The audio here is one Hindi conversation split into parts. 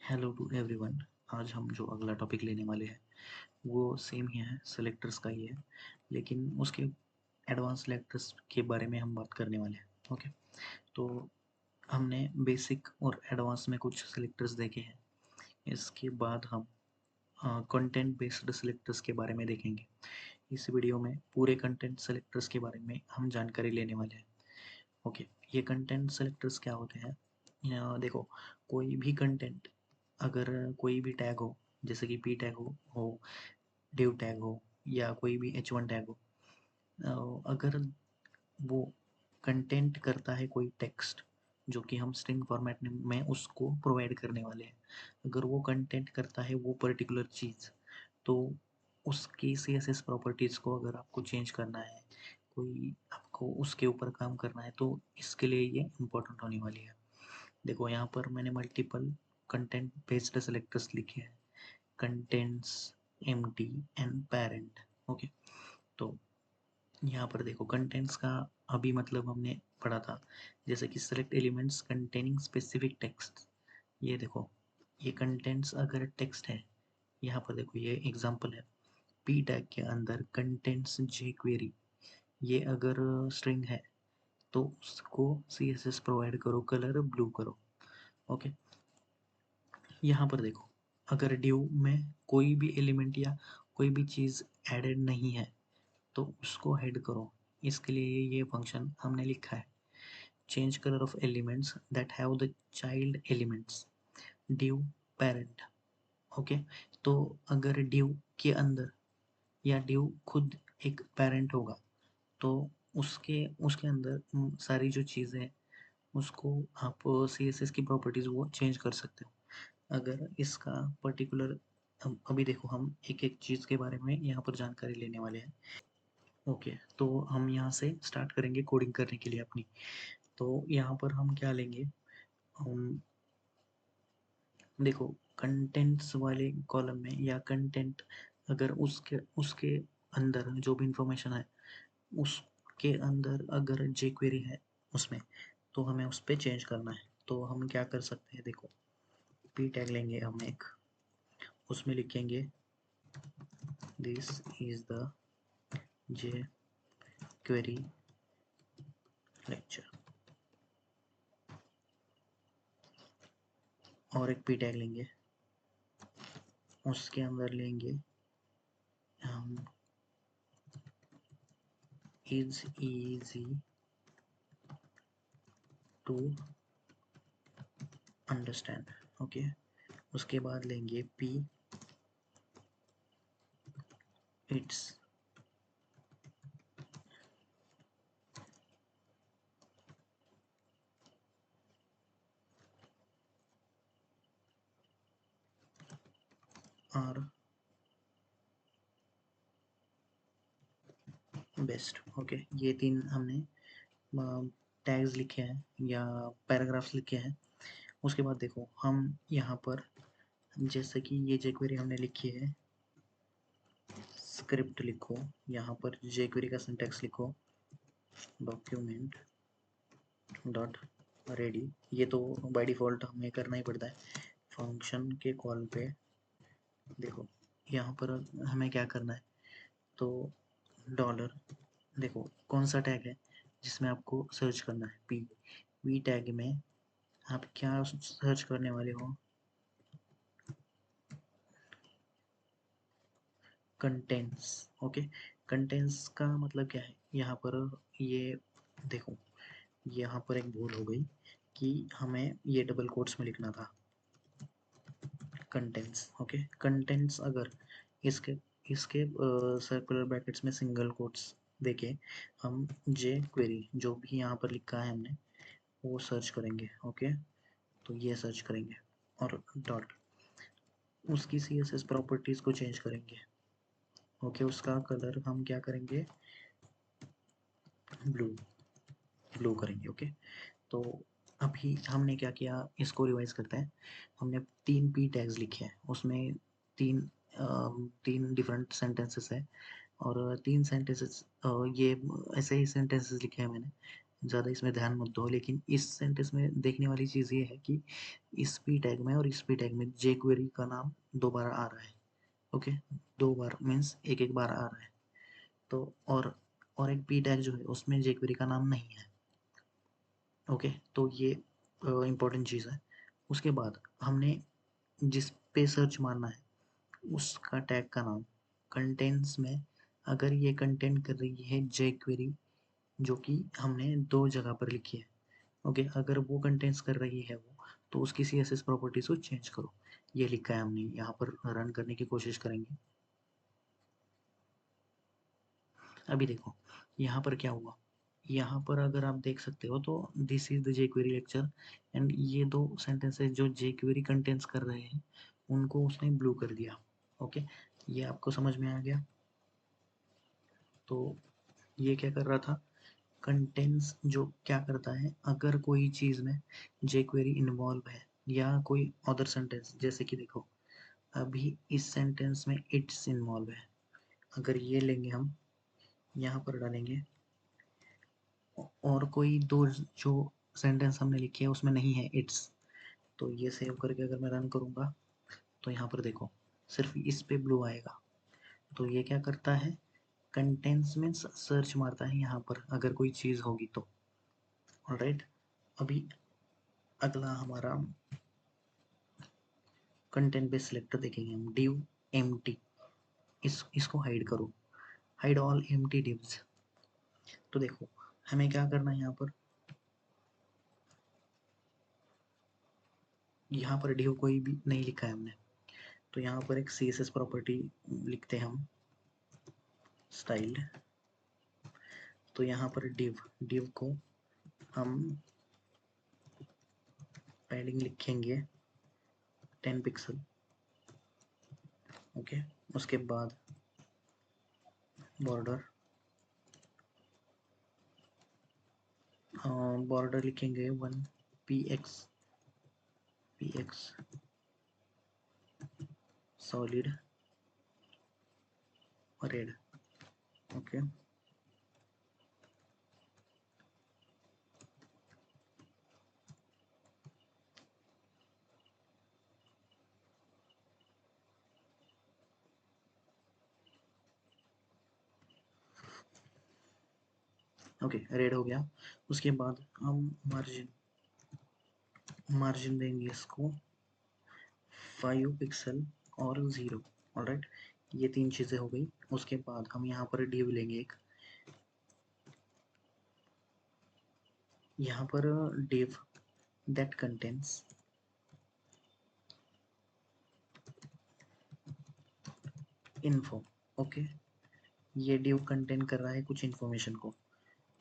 Hello to everyone. आज हम जो अगला टॉपिक लेने वाले हैं वो सेम ही है, सेलेक्टर्स का ही है, लेकिन उसके एडवांस सेलेक्टर्स के बारे में हम बात करने वाले हैं। ओके, तो हमने बेसिक और एडवांस में कुछ सेलेक्टर्स देखे हैं। इसके बाद हम कंटेंट बेस्ड सेलेक्टर्स के बारे में देखेंगे। इस वीडियो में पूरे कंटेंट सेलेक्टर्स के बारे में हम जानकारी लेने वाले हैं। ओके, ये कंटेंट सेलेक्टर्स क्या होते हैं? देखो, कोई भी कंटेंट, अगर कोई भी टैग हो, जैसे कि पी टैग हो डिव टैग हो या कोई भी H1 टैग हो, अगर वो कंटेंट करता है कोई टेक्स्ट जो कि हम स्ट्रिंग फॉर्मेट में उसको प्रोवाइड करने वाले हैं, अगर वो कंटेंट करता है वो पर्टिकुलर चीज़, तो उसकी CSS प्रॉपर्टीज़ को अगर आपको चेंज करना है, कोई आपको उसके ऊपर काम करना है, तो इसके लिए ये इम्पोर्टेंट होने वाली है। देखो, यहाँ पर मैंने मल्टीपल कंटेंट बेस्ड सेलेक्टर्स लिखे हैं, contents, empty and parent. Okay, तो यहाँ पर देखो, कंटेंट्स का अभी मतलब हमने पढ़ा था, जैसे कि select elements containing specific text. ये देखो, ये कंटेंट्स अगर टेक्स्ट है, यहाँ पर देखो ये एग्जांपल है, पी टैग के अंदर कंटेंट्स जे क्वेरी, ये अगर स्ट्रिंग है तो उसको CSS प्रोवाइड करो, कलर ब्लू करो। ओके, यहाँ पर देखो, अगर ड्यू में कोई भी एलिमेंट या कोई भी चीज़ एडेड नहीं है तो उसको हेड करो। इसके लिए ये फंक्शन हमने लिखा है, change colour of elements that have the child elements due parent. Okay, तो अगर ड्यू के अंदर या ड्यू खुद एक पेरेंट होगा तो उसके उसके अंदर सारी जो चीज़ें हैं उसको आप CSS की प्रॉपर्टीज़ वो चेंज कर सकते हो। अगर इसका पर्टिकुलर, अभी देखो, हम एक एक चीज़ के बारे में यहाँ पर जानकारी लेने वाले हैं। ओके, तो हम यहाँ से स्टार्ट करेंगे कोडिंग करने के लिए अपनी। तो यहाँ पर हम क्या लेंगे, हम देखो, कंटेंट्स वाले कॉलम में या कंटेंट, अगर उसके उसके अंदर जो भी इंफॉर्मेशन है उसके अंदर अगर जे क्वेरी है उसमें, तो हमें उस पर चेंज करना है। तो हम क्या कर सकते हैं, देखो, पी टैग लेंगे हम एक, उसमें लिखेंगे this is the jQuery lecture, और एक पी टैग लेंगे, उसके अंदर लेंगे हम is easy to understand. Okay, उसके बाद लेंगे P it's our best. Okay, ये तीन हमने टैग्स लिखे हैं या पैराग्राफ्स लिखे हैं। उसके बाद देखो, हम यहाँ पर, जैसे कि ये jQuery हमने लिखी है, स्क्रिप्ट लिखो, यहाँ पर jQuery का सिंटैक्स लिखो, डॉक्यूमेंट डॉट रेडी। ये तो बाय डिफ़ॉल्ट हमें करना ही पड़ता है फंक्शन के कॉल पे। देखो, यहाँ पर हमें क्या करना है, तो डॉलर, देखो कौन सा टैग है जिसमें आपको सर्च करना है, पी टैग में आप क्या सर्च करने वाले हो, कंटेंट्स। ओके, कंटेंट्स का मतलब क्या है, यहाँ पर ये देखो, यहाँ पर एक भूल हो गई कि हमें ये डबल कोट्स में लिखना था कंटेंट्स। ओके, कंटेंट्स अगर इसके इसके सर्कुलर ब्रैकेट्स में सिंगल कोट्स देके हम जे क्वेरी जो भी यहाँ पर लिखा है हमने वो सर्च करेंगे। ओके, तो ये सर्च करेंगे और डॉट, उसकी CSS प्रॉपर्टीज़ को चेंज करेंगे। ओके, उसका कलर हम क्या करेंगे, ब्लू ब्लू करेंगे। ओके, तो अभी हमने क्या किया, इसको रिवाइज करते हैं। हमने तीन पी टैग्स लिखे हैं, उसमें तीन तीन डिफरेंट सेंटेंसेस है, और तीन सेंटेंसेस ये ऐसे ही सेंटेंसेस लिखे हैं मैंने, ज़्यादा इसमें ध्यान मत दो, लेकिन इस सेंटेंस में देखने वाली चीज़ ये है कि इस पी टैग में और इस पी टैग में jQuery का नाम 2 बार आ रहा है। ओके, 2 बार मीन्स एक-एक बार आ रहा है। तो और एक पी टैग जो है उसमें jQuery का नाम नहीं है। ओके, तो ये इम्पोर्टेंट चीज़ है। उसके बाद हमने जिस पे सर्च मारना है उसका टैग का नाम कंटेंट्स में, अगर ये कंटेंट कर रही है jQuery जो कि हमने 2 जगह पर लिखी है। ओके, अगर वो कंटेंट्स कर रही है वो, तो उसकी CSS प्रॉपर्टीज को चेंज करो। ये लिखा है हमने, यहाँ पर रन करने की कोशिश करेंगे। अभी देखो यहाँ पर क्या हुआ, यहाँ पर अगर आप देख सकते हो तो this is the jQuery lecture and ये 2 सेंटेंसेस जो jQuery कंटेंट्स कर रहे हैं उनको उसने ब्लू कर दिया। ओके, ये आपको समझ में आ गया। तो ये क्या कर रहा था, कंटेंट्स जो क्या करता है, अगर कोई चीज़ में jQuery इन्वॉल्व है या कोई अदर सेंटेंस, जैसे कि देखो अभी इस सेंटेंस में इट्स इन्वॉल्व है, अगर ये लेंगे हम यहाँ पर डालेंगे और कोई 2 जो सेंटेंस हमने लिखे है उसमें नहीं है इट्स, तो ये सेव करके अगर मैं रन करूँगा तो यहाँ पर देखो सिर्फ इस पे ब्लू आएगा। तो ये क्या करता है, कंटेंट्स में सर्च मारता है यहाँ पर अगर कोई चीज़ होगी तो। ऑलराइट, अभी अगला हमारा कंटेंट बेस्ड सिलेक्टर देखेंगे हम, div empty, इसको हाइड करो, हाइड ऑल empty divs। तो देखो हमें क्या करना है, यहाँ पर div कोई भी नहीं लिखा है हमने, तो यहाँ पर एक CSS प्रॉपर्टी लिखते हैं हम, स्टाइल। तो यहाँ पर div को हम पैडिंग लिखेंगे 10 पिक्सल। ओके, उसके बाद बॉर्डर, बॉर्डर लिखेंगे 1 px solid red. Okay, okay red हो गया। उसके बाद हम मार्जिन देंगे इसको 5 पिक्सल और 0। ऑलराइट, ये 3 चीज़ें हो गई। उसके बाद हम यहाँ पर div लेंगे एक, यहाँ पर div that contains info। Okay, ये div कंटेन कर रहा है कुछ इन्फॉर्मेशन को।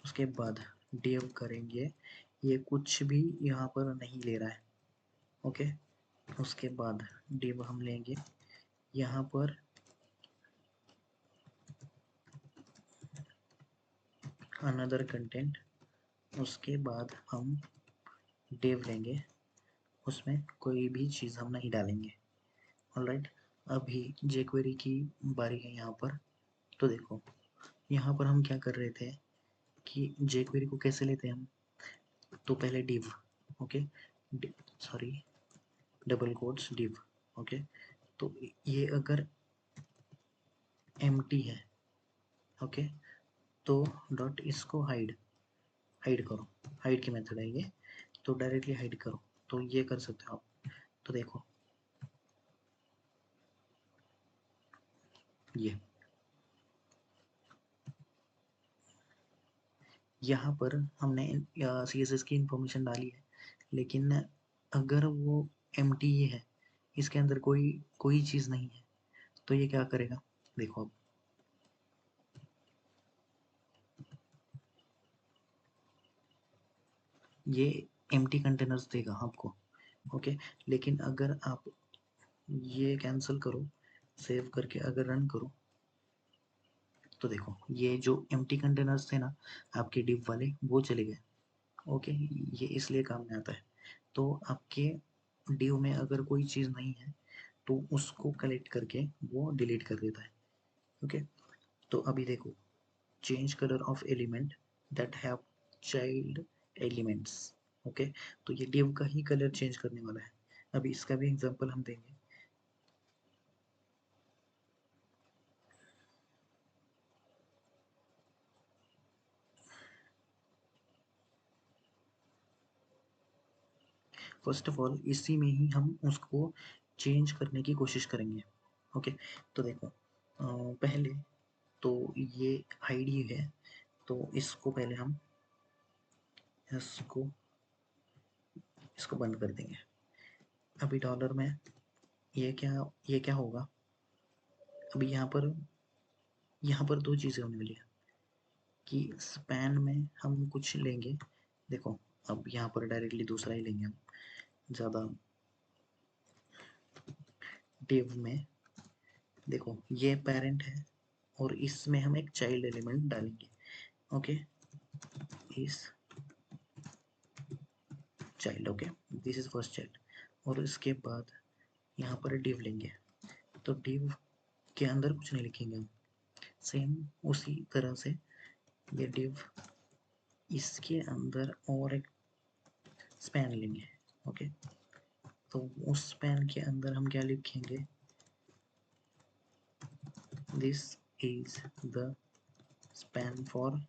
उसके बाद div करेंगे, ये कुछ भी यहाँ पर नहीं ले रहा है। ओके, उसके बाद div हम लेंगे यहाँ पर अनदर कंटेंट। उसके बाद हम div लेंगे, उसमें कोई भी चीज़ हम नहीं डालेंगे। ऑलराइट, अभी jQuery की बारी है यहाँ पर। तो देखो यहाँ पर हम क्या कर रहे थे कि jQuery को कैसे लेते हैं हम, तो पहले div। Okay, sorry, double quotes div। Okay, तो ये अगर empty है, ओके, तो डॉट इसको हाइड करो, हाइड की मेथड है ये, तो डायरेक्टली हाइड करो। तो ये कर सकते हो आप। तो देखो ये यहाँ पर हमने CSS की इंफॉर्मेशन डाली है, लेकिन अगर वो empty ही है, इसके अंदर कोई कोई चीज़ नहीं है, तो ये क्या करेगा, देखो अब ये empty कंटेनर्स देगा आपको। ओके, लेकिन अगर आप ये कैंसिल करो, सेव करके अगर रन करो, तो देखो ये जो empty कंटेनर्स थे ना आपके div वाले, वो चले गए। ओके, ये इसलिए काम में आता है। तो आपके div में अगर कोई चीज़ नहीं है तो उसको कलेक्ट करके वो डिलीट कर देता है। ओके, तो अभी देखो, change colour of element that have child elements. Okay, तो ये div का ही कलर चेंज करने वाला है। अभी इसका भी एग्जांपल हम देंगे। फर्स्ट ऑफ ऑल इसी में ही हम उसको चेंज करने की कोशिश करेंगे। ओके, तो देखो पहले तो ये आईडी है, तो इसको पहले हम इसको इसको बंद कर देंगे। अभी डॉलर में ये क्या होगा, अभी यहाँ पर दो चीज़ें होने वाली है कि स्पैन में हम कुछ लेंगे। देखो अब यहाँ पर डायरेक्टली दूसरा ही लेंगे हम, ज़्यादा div में देखो ये पेरेंट है और इसमें हम एक चाइल्ड एलिमेंट डालेंगे। ओके, इस child, okay, this is first child. और इसके बाद यहाँ पर div लेंगे, तो div के अंदर कुछ नहीं लिखेंगे हम, सेम उसी तरह से ये div इसके अंदर और एक स्पैन लेंगे। ओके, तो उस स्पैन के अंदर हम क्या लिखेंगे, this is the span for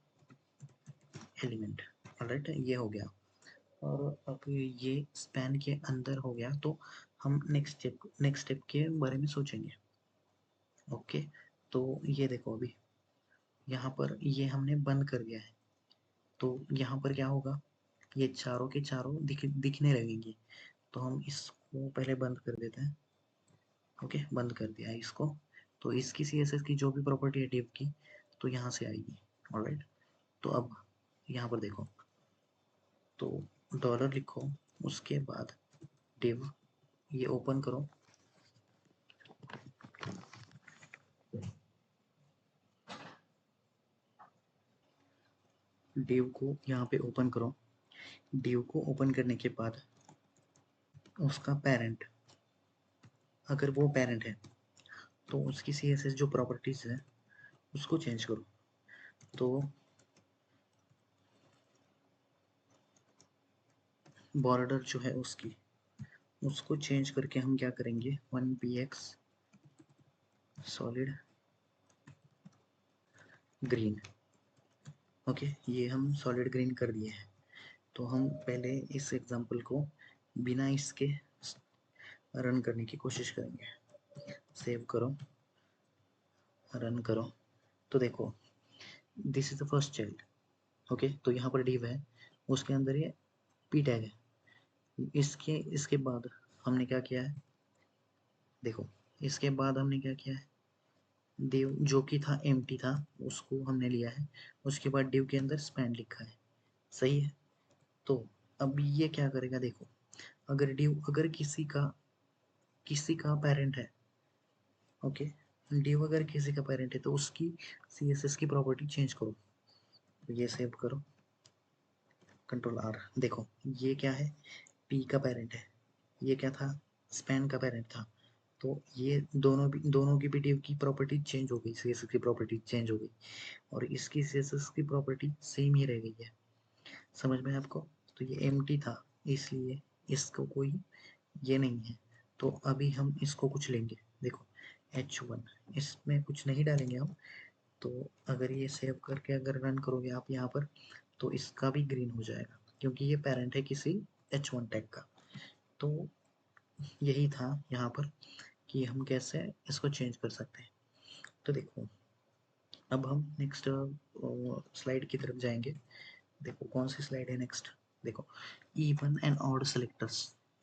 element. Alright, ये हो गया। और अब ये स्पैन के अंदर हो गया, तो हम नेक्स्ट स्टेप के बारे में सोचेंगे। ओके, तो ये देखो अभी यहाँ पर ये हमने बंद कर दिया है, तो यहाँ पर क्या होगा, ये चारों के चारों दिखने लगेंगे। तो हम इसको पहले बंद कर देते हैं। ओके, बंद कर दिया है इसको। तो इसकी CSS की जो भी प्रॉपर्टी है div की, तो यहाँ से आएगी। ऑलराइट, तो अब यहाँ पर देखो, तो डॉलर लिखो, उसके बाद div, ये ओपन करो, div को यहाँ पे ओपन करो। div को ओपन करने के बाद उसका पेरेंट, अगर वो पेरेंट है तो उसकी CSS जो प्रॉपर्टीज है उसको चेंज करो। तो बॉर्डर जो है उसको चेंज करके हम क्या करेंगे, 1px सॉलिड ग्रीन। ओके, ये हम सॉलिड ग्रीन कर दिए हैं। तो हम पहले इस एग्जांपल को बिना इसके रन करने की कोशिश करेंगे। सेव करो, रन करो, तो देखो this is the first child. Okay, तो यहाँ पर div है, उसके अंदर ये p टैग है। इसके बाद हमने क्या किया है, देखो इसके बाद हमने क्या किया है, div जो कि था empty था उसको हमने लिया है, उसके बाद div के अंदर span लिखा है। सही है, तो अब ये क्या करेगा, देखो अगर div अगर किसी का पेरेंट है, ओके, div अगर किसी का पेरेंट है तो उसकी CSS की प्रॉपर्टी चेंज करो। तो ये सेव करो, कंट्रोल R, देखो ये क्या है, P का पेरेंट है, ये क्या था, स्पैन का पेरेंट था। तो ये दोनों की div की प्रॉपर्टी चेंज हो गई, CSS की प्रॉपर्टी चेंज हो गई, और इसकी CSS की प्रॉपर्टी सेम ही रह गई है। समझ में आपको, तो ये एम्प्टी था इसलिए इसको कोई ये नहीं है। तो अभी हम इसको कुछ लेंगे, देखो h1, इसमें कुछ नहीं डालेंगे हम। तो अगर ये सेव करके अगर रन करोगे आप यहाँ पर, तो इसका भी ग्रीन हो जाएगा क्योंकि ये पेरेंट है किसी h1 टैग का। तो यही था यहाँ पर कि हम कैसे इसको चेंज कर सकते हैं। तो देखो अब हम नेक्स्ट स्लाइड की तरफ जाएंगे। देखो कौन सी स्लाइड है नेक्स्ट, देखो even and odd selectors।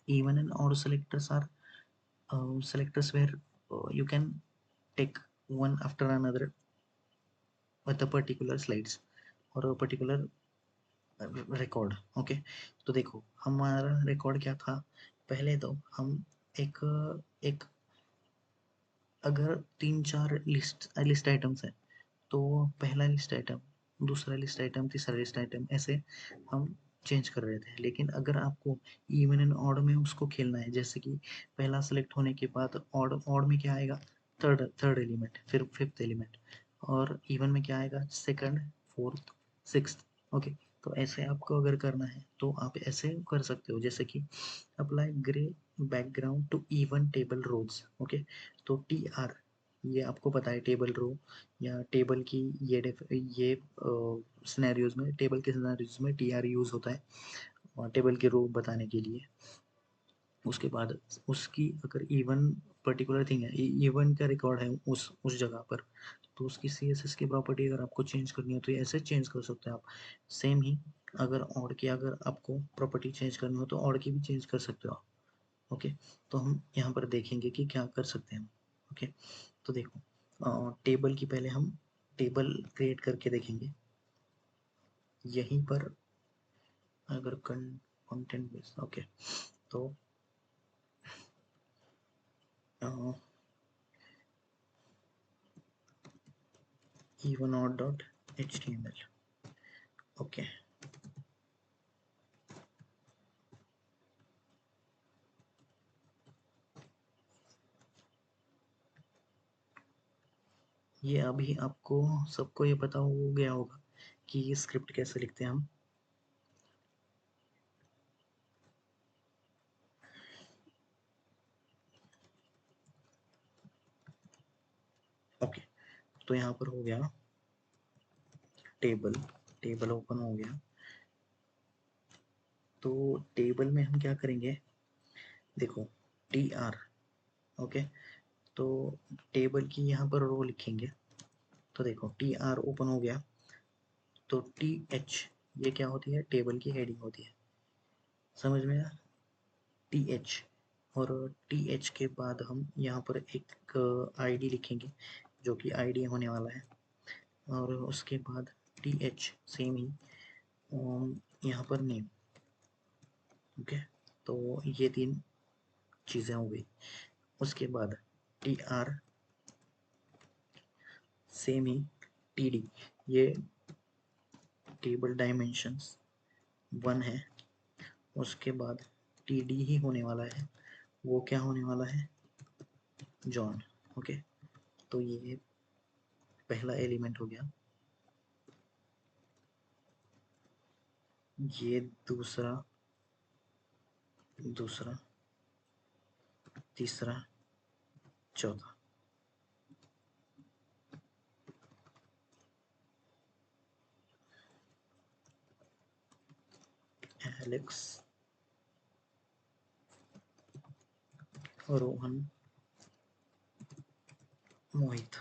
even and odd selectors are selectors where you can take one after another with a particular slides or a particular record। Okay, तो देखो हमारा रिकॉर्ड क्या था, पहले तो हम एक एक अगर 3-4 लिस्ट आइटम्स है, तो पहला लिस्ट आइटम, दूसरा लिस्ट आइटम, तीसरा लिस्ट आइटम, ऐसे हम चेंज कर रहे थे। लेकिन अगर आपको इवन एंड ऑड में उसको खेलना है, जैसे कि पहला सेलेक्ट होने के बाद ऑड में क्या आएगा, थर्ड एलिमेंट, फिर फिफ्थ एलिमेंट, और इवन में क्या आएगा, सेकंड, फोर्थ, सिक्स्थ। ओके, तो ऐसे आपको अगर करना है तो आप ऐसे कर सकते हो, जैसे कि apply grey background to even table rows. Okay, तो टी आर, ये आपको पता है टेबल रो या टेबल की ये सिनेरियोज में, टेबल के सिनेरियोज में टी आर यूज होता है और टेबल की रो बताने के लिए। उसके बाद उसकी अगर इवन पर्टिकुलर थिंग है, इवन का रिकॉर्ड है उस जगह पर, तो उसकी सी एस एस की प्रॉपर्टी अगर आपको चेंज करनी हो तो ये ऐसे चेंज कर सकते हैं आप। सेम ही अगर ऑड की अगर आपको प्रॉपर्टी चेंज करनी हो तो ऑड की भी चेंज कर सकते हो आप। ओके, तो हम यहाँ पर देखेंगे कि क्या कर सकते हैं हम। ओके, तो देखो टेबल की पहले हम टेबल क्रिएट करके देखेंगे यहीं पर। अगर कंटेंट बेस, ओके, तो even or dot html। Okay, ये अभी आपको सबको ये पता हो गया होगा कि ये स्क्रिप्ट कैसे लिखते हैं हम। ओके, तो यहाँ पर हो गया टेबल, टेबल ओपन हो गया। तो टेबल में हम क्या करेंगे, देखो टी आर। ओके, तो टेबल की यहाँ पर रो लिखेंगे। तो देखो टी आर ओपन हो गया, तो टी एच ये क्या होती है, टेबल की हेडिंग होती है, समझ में आया, टी एच। और टी एच के बाद हम यहाँ पर एक आईडी लिखेंगे जो कि आईडी होने वाला है, और उसके बाद टी एच सेम ही यहाँ पर नेम। ओके, तो ये तीन चीज़ें हो गई। उसके बाद टी आर सेम ही टी डी, ये टेबल डायमेंशंस 1 है। उसके बाद टी डी ही होने वाला है, वो क्या होने वाला है, जॉन। ओके, तो ये पहला एलिमेंट हो गया। ये दूसरा, दूसरा, तीसरा, चौथा। एलेक्स, रोहन, मोहित।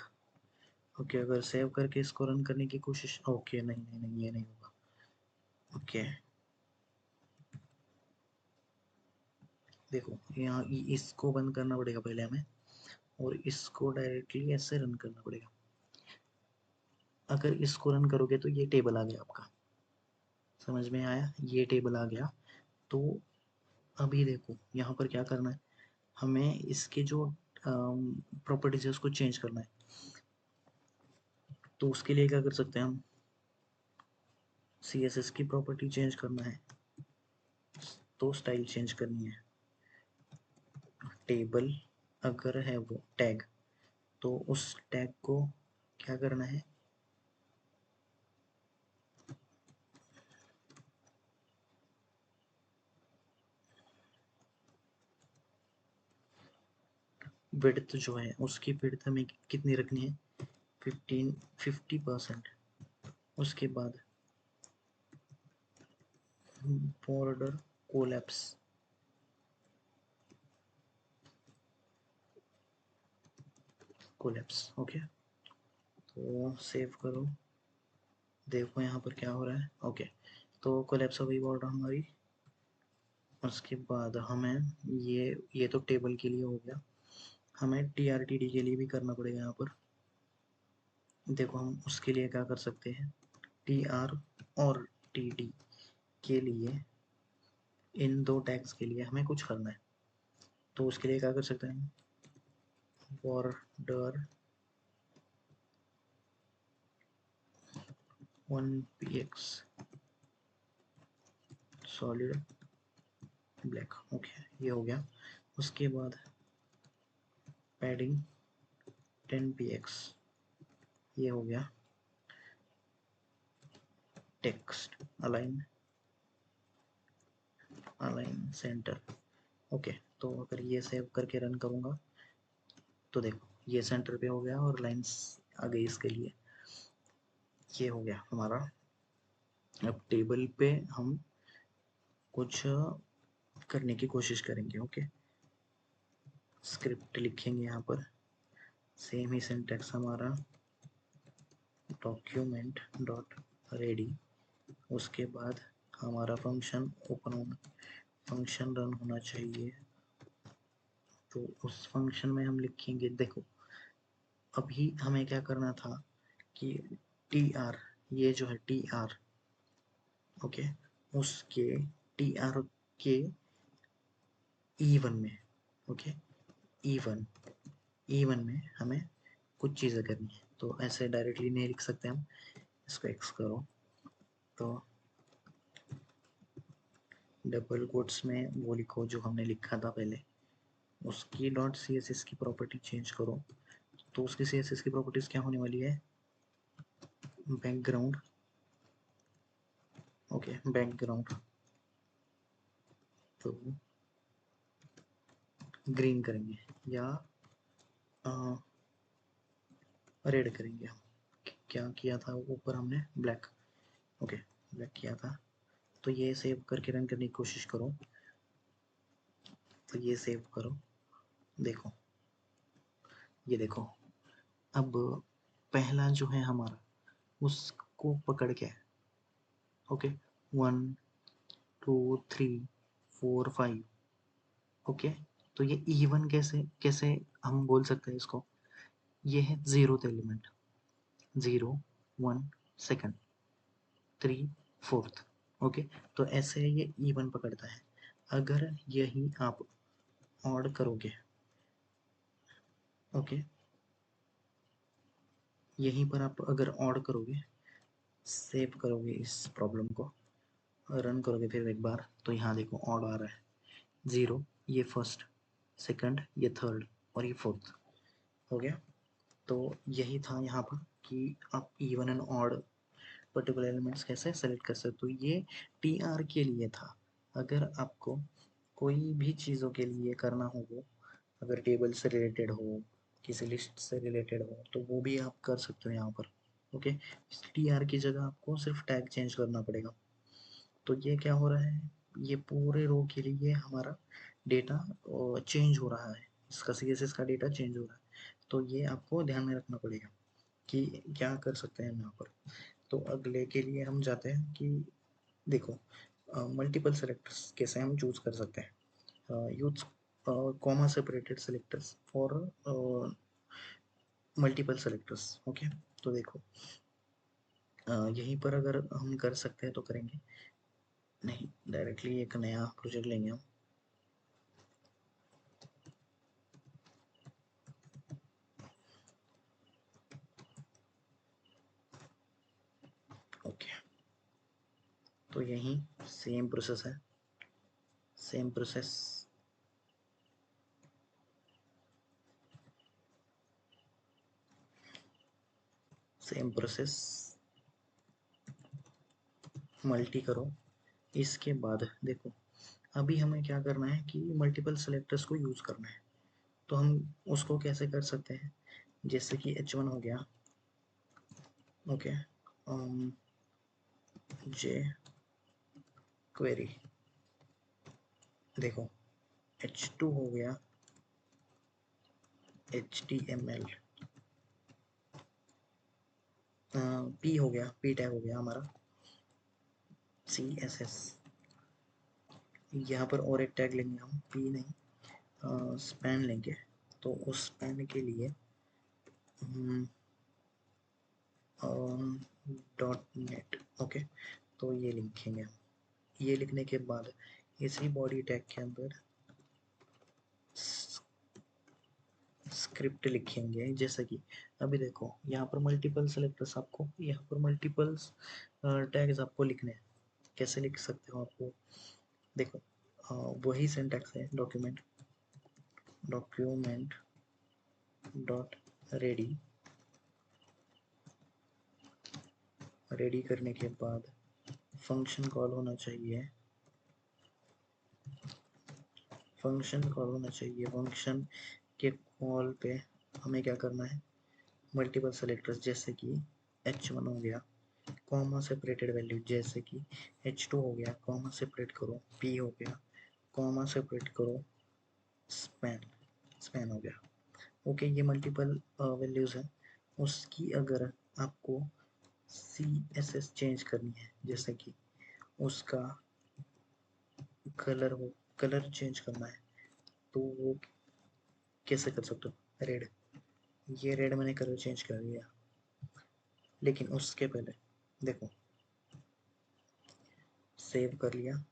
ओके, अगर सेव करके इसको रन करने की कोशिश, ओके नहीं नहीं नहीं, ये नहीं होगा। ओके, देखो यहाँ इसको बंद करना पड़ेगा पहले हमें, और इसको डायरेक्टली ऐसे रन करना पड़ेगा। अगर इसको रन करोगे तो ये टेबल आ गया आपका, समझ में आया, ये टेबल आ गया। तो अभी देखो यहाँ पर क्या करना है, हमें इसके जो प्रॉपर्टीज है उसको चेंज करना है। तो उसके लिए क्या कर सकते हैं हम, सी एस एस की प्रॉपर्टी चेंज करना है तो स्टाइल चेंज करनी है। टेबल अगर है वो टैग, तो उस टैग को क्या करना है, विड्थ जो है उसकी विड्थ हमें कितनी रखनी है, 50%। उसके बाद बॉर्डर कोलैप्स, कोलैप्स। ओके, तो सेव करो, देखो यहाँ पर क्या हो रहा है। ओके, तो कोलैप्स हो गई बॉर्डर हमारी। उसके बाद हमें ये तो टेबल के लिए हो गया, हमें टी आर टी डी के लिए भी करना पड़ेगा यहाँ पर। देखो हम उसके लिए क्या कर सकते हैं, टी आर और टी डी के लिए, इन दो टैग्स के लिए हमें कुछ करना है। तो उसके लिए क्या कर सकते हैं, border 1px solid black. Okay, ये हो गया। उसके बाद पैडिंग 10px, ये हो गया। Text align centre. ओके, तो अगर ये सेव करके रन करूँगा तो देखो ये सेंटर पे हो गया और लाइंस आ गई इसके लिए। ये हो गया हमारा। अब टेबल पे हम कुछ करने की कोशिश करेंगे। ओके, स्क्रिप्ट लिखेंगे यहाँ पर, सेम ही सिंटैक्स हमारा, डॉक्यूमेंट डॉट रेडी, उसके बाद हमारा फंक्शन ओपन होना, फंक्शन रन होना चाहिए। तो उस फंक्शन में हम लिखेंगे, देखो अभी हमें क्या करना था कि टी आर, ये जो है टी आर, ओके, उसके टी आर के E1 में, ओके, E1 में हमें कुछ चीज़ें करनी है। तो ऐसे डायरेक्टली नहीं लिख सकते हम, इसको एक्स करो तो डबल कोट्स में वो लिखो जो हमने लिखा था पहले, उसकी डॉट सी एस एस की प्रॉपर्टी चेंज करो। तो उसकी सी एस एस की प्रॉपर्टीज क्या होने वाली है, बैकग्राउंड, ओके, बैकग्राउंड तो ग्रीन करेंगे या रेड करेंगे हम। क्या किया था ऊपर हमने, ब्लैक, ओके, ब्लैक किया था। तो ये सेव करके रन करने की कोशिश करो, तो ये सेव करो, देखो ये देखो। अब पहला जो है हमारा, उसको पकड़ के, ओके, 1 2 3 4 5, ओके। तो ये E1 कैसे कैसे हम बोल सकते हैं इसको, ये है 0th element, 0 1 second 3 4th, okay. तो ऐसे ये E1 पकड़ता है। अगर यही आप ऑड करोगे, ओके, यहीं पर आप अगर ऑड करोगे, सेव करोगे इस प्रॉब्लम को, रन करोगे फिर एक बार, तो यहाँ देखो ऑड आ रहा है, 0 ये फर्स्ट, सेकंड ये थर्ड और ये फोर्थ, हो गया। तो यही था यहाँ पर कि आप even and odd particular elements कैसे सेलेक्ट कर सकते हो। ये टी आर के लिए था। अगर आपको कोई भी चीज़ों के लिए करना हो, वो अगर टेबल से रिलेटेड हो, किसी लिस्ट से रिलेटेड हो, तो वो भी आप कर सकते हो यहाँ पर। ओके, टी आर की जगह आपको सिर्फ टैग चेंज करना पड़ेगा। तो ये क्या हो रहा है, ये पूरे रो के लिए हमारा डेटा चेंज हो रहा है, इसका सी एस एस का डेटा चेंज हो रहा है। तो ये आपको ध्यान में रखना पड़ेगा कि क्या कर सकते हैं हम यहाँ पर। तो अगले के लिए हम जाते हैं कि देखो मल्टीपल सेलेक्टर्स कैसे हम चूज कर सकते हैं, use comma separated selectors for multiple selectors. Okay, तो देखो यहीं पर अगर हम कर सकते हैं तो करेंगे, नहीं डायरेक्टली एक नया प्रोजेक्ट लेंगे हम। ओके, तो यही सेम प्रोसेस है, same process, same process, multi करो। इसके बाद देखो अभी हमें क्या करना है कि मल्टीपल सेलेक्टर्स को यूज करना है। तो हम उसको कैसे कर सकते हैं, जैसे कि H1 हो गया, ओके, जे क्वेरी, देखो H2 हो गया HTML, P हो गया, P टैग हो गया हमारा CSS। यहाँ पर और एक टैग लेंगे हम, P नहीं स्पैन लेंगे। तो उस स्पैन के लिए .NET, ओके। तो ये लिखेंगे हम, ये लिखने के बाद इसी बॉडी टैग के अंदर स्क्रिप्ट लिखेंगे। जैसे कि अभी देखो यहाँ पर मल्टीपल सेलेक्टर्स, आपको यहाँ पर मल्टीपल टैग्स आपको लिखने हैं। कैसे लिख सकते हो आपको, देखो वही सिंटैक्स है, डॉक्यूमेंट डॉट रेडी, रेडी करने के बाद फंक्शन कॉल होना चाहिए, फंक्शन कॉल होना चाहिए। फंक्शन के कॉल पे हमें क्या करना है, मल्टीपल सेलेक्टर्स जैसे कि h1 हो गया, कॉमा सेपरेटेड वैल्यू जैसे कि h2 हो गया, कॉमा सेपरेट करो, p हो गया, कॉमा सेपरेट करो, स्पैन, स्पैन हो गया। ओके, ये मल्टीपल वैल्यूज है। उसकी अगर आपको CSS चेंज करनी है, जैसे कि उसका कलर हो, कलर चेंज करना है, तो वो कैसे कर सकते हो, रेड, ये रेड मैंने कलर चेंज कर दिया। लेकिन उसके पहले देखो, सेव कर लिया,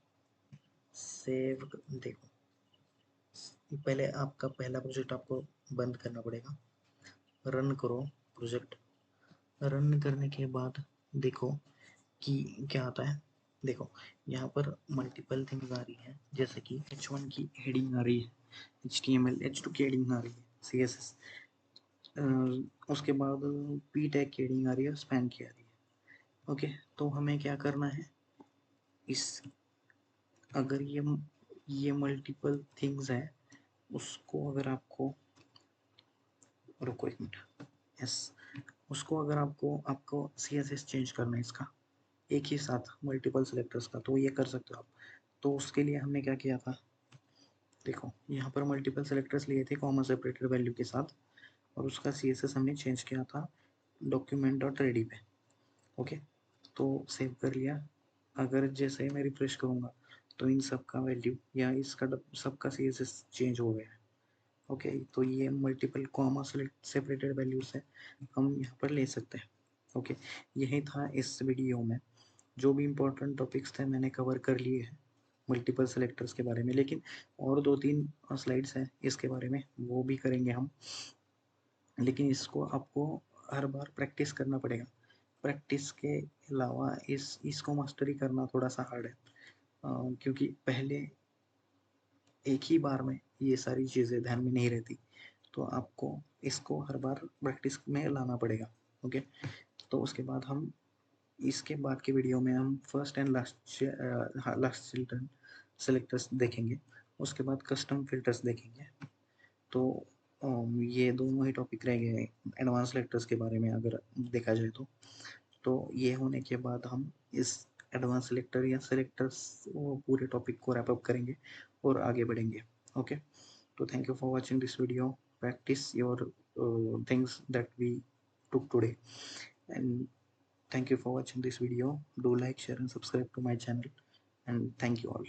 सेव, देखो पहले आपका पहला प्रोजेक्ट आपको बंद करना पड़ेगा, रन करो प्रोजेक्ट। रन करने के बाद देखो कि क्या आता है। देखो यहाँ पर मल्टीपल थिंग्स आ रही है, जैसे कि h1 की हेडिंग आ रही है, HTML, h2 की हेडिंग आ रही है, CSS, उसके बाद p टैग की हेडिंग आ रही है, स्पैन की आ रही है। ओके, तो हमें क्या करना है, इस अगर ये मल्टीपल थिंग्स है, उसको अगर आपको, रुको एक मिनट, यस, उसको अगर आपको CSS चेंज करना है इसका एक ही साथ मल्टीपल सेलेक्टर्स का, तो ये कर सकते हो आप। तो उसके लिए हमने क्या किया था, देखो यहाँ पर मल्टीपल सेलेक्टर्स लिए थे कॉमा सेपरेटेड वैल्यू के साथ, और उसका CSS हमने चेंज किया था document.ready पे। ओके, तो सेव कर लिया। अगर जैसे मैं रिफ्रेश करूँगा तो इन सब का वैल्यू या इसका सबका CSS चेंज हो गया है। ओके, तो ये मल्टीपल कॉमा सेपरेटेड वैल्यू से हम यहाँ पर ले सकते हैं। ओके, यही था इस वीडियो में। जो भी इम्पोर्टेंट टॉपिक्स थे मैंने कवर कर लिए हैं मल्टीपल सेलेक्टर्स के बारे में, लेकिन और 2-3 स्लाइड्स हैं इसके बारे में, वो भी करेंगे हम। लेकिन इसको आपको हर बार प्रैक्टिस करना पड़ेगा। प्रैक्टिस के अलावा इसको मास्टरी करना थोड़ा सा हार्ड है, क्योंकि पहले एक ही बार में ये सारी चीज़ें ध्यान में नहीं रहती, तो आपको इसको हर बार प्रैक्टिस में लाना पड़ेगा। ओके, तो उसके बाद हम इसके बाद के वीडियो में हम first and last children selectors देखेंगे, उसके बाद कस्टम फिल्टर्स देखेंगे। तो ये दोनों ही टॉपिक रह गए एडवांस सेलेक्टर्स के बारे में अगर देखा जाए तो ये होने के बाद हम इस एडवांस सेलेक्टर या सेलेक्टर्स पूरे टॉपिक को रैप अप करेंगे और आगे बढ़ेंगे। ओके, तो thank you for watching this video, practice your things that we took today, and thank you for watching this video. Do like, share and subscribe to my channel, and thank you all.